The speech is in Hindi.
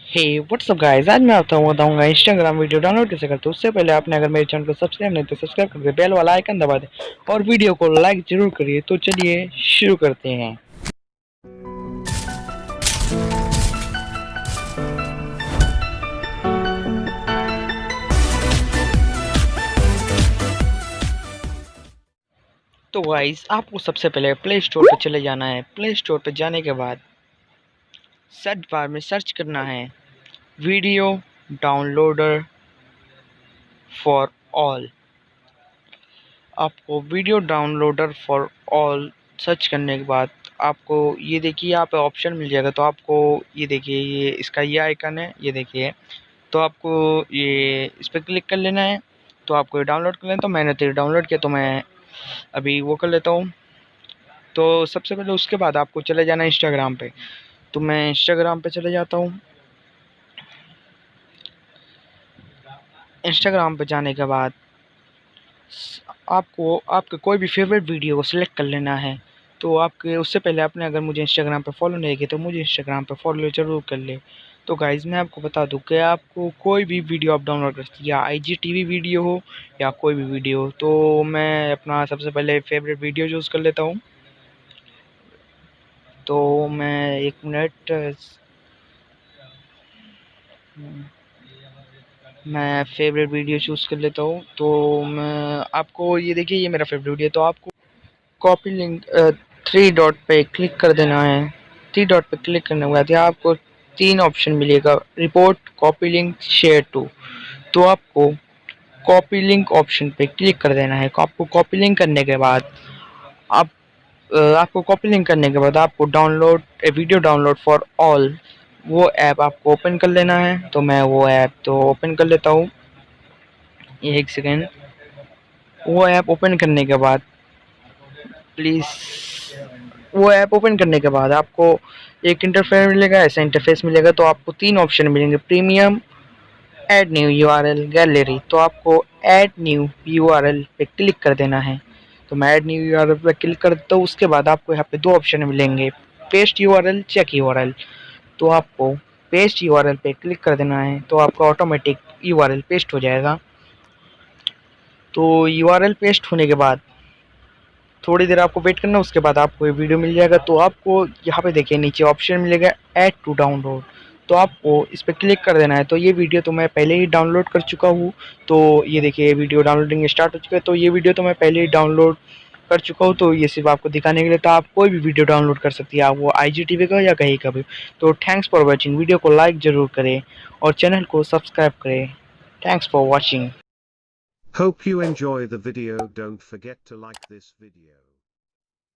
हे व्हाट्सअप गाइस, आज मैं आपको बताऊंगा इंस्टाग्राम वीडियो डाउनलोड कैसे करते हैं। उससे पहले आपने अगर मेरे चैनल को सब्सक्राइब नहीं तो सब्सक्राइब करके बेल वाला आइकन दबा दें और वीडियो को लाइक जरूर करिए। तो चलिए शुरू करते हैं। तो गाइस, आपको सबसे पहले प्ले स्टोर पे चले जाना है। प्ले स्टोर पे जाने के बाद सर्च बार में सर्च करना है वीडियो डाउनलोडर फॉर ऑल। आपको video downloader for all search करने के बाद आपको ये देखिए यहाँ पे ऑप्शन मिल जाएगा। तो आपको ये देखिए, ये इसका ये आइकन है, ये देखिए। तो आपको ये इस पर क्लिक कर लेना है। तो आपको ये डाउनलोड कर लेना। तो मैंने तो डाउनलोड किया, तो मैं अभी वो कर लेता हूँ। तो सबसे पहले उसके बाद आपको चले जाना है इंस्टाग्राम पे। तो मैं इंस्टाग्राम पे चले जाता हूँ। इंस्टाग्राम पे जाने के बाद आपको आपके कोई भी फेवरेट वीडियो को सिलेक्ट कर लेना है। तो आपके उससे पहले आपने अगर मुझे इंस्टाग्राम पे फॉलो नहीं किया तो मुझे इंस्टाग्राम पे फॉलो ज़रूर कर ले। तो गाइज़, मैं आपको बता दूं कि आपको कोई भी वीडियो आप डाउनलोड कर सकते हैं, या IGTV वीडियो हो या कोई भी वीडियो हो। तो मैं अपना सबसे पहले फेवरेट वीडियो चूज़ कर लेता हूँ। तो मैं एक मिनट, मैं फेवरेट वीडियो चूज़ कर लेता हूँ। तो मैं आपको ये देखिए, ये मेरा फेवरेट वीडियो है। तो आपको कॉपी लिंक थ्री डॉट पे क्लिक कर देना है। थ्री डॉट पे क्लिक करने के बाद यहाँ आपको तीन ऑप्शन मिलेगा, report, copy link, share to. तो आपको कॉपी लिंक ऑप्शन पे क्लिक कर देना है। आपको कॉपी लिंक करने के बाद आप आपको कॉपी लिंक करने के बाद आपको download video download for all वो ऐप आपको ओपन कर लेना है। तो मैं वो ऐप तो ओपन कर लेता हूँ, एक सेकेंड। वो ऐप ओपन करने के बाद प्लीज़, वो ऐप ओपन करने के बाद आपको एक इंटरफेस मिलेगा, ऐसा इंटरफेस मिलेगा। तो आपको तीन ऑप्शन मिलेंगे, premium, add new URL, gallery. तो आपको ऐड न्यू यूआरएल पे क्लिक कर देना है। तो मैं ऐड न्यू यूआरएल पे क्लिक कर देता हूँ। उसके बाद आपको यहाँ पे दो ऑप्शन मिलेंगे, पेस्ट यूआरएल, चेक यूआरएल। तो आपको पेस्ट यूआरएल पे क्लिक कर देना है। तो आपका ऑटोमेटिक यूआरएल पेस्ट हो जाएगा। तो यूआरएल पेस्ट होने के बाद थोड़ी देर आपको वेट करना, उसके बाद आपको ये वीडियो मिल जाएगा। तो आपको यहाँ पे देखिए नीचे ऑप्शन मिलेगा ऐड टू डाउनलोड। तो आपको इस पर क्लिक कर देना है। तो ये वीडियो तो मैं पहले ही डाउनलोड कर चुका हूँ। तो ये देखिए, वीडियो डाउनलोडिंग स्टार्ट हो चुका है। तो ये वीडियो तो मैं पहले ही डाउनलोड कर चुका हूँ। तो ये सिर्फ आपको दिखाने के लिए। तो आप कोई भी वीडियो डाउनलोड कर सकती है, आप वो IGTV का या कहीं का भी। तो थैंक्स फॉर वॉचिंग। वीडियो को लाइक ज़रूर करें और चैनल को सब्सक्राइब करें। Thanks for watching. Hope you enjoy the video. Don't forget to like this video.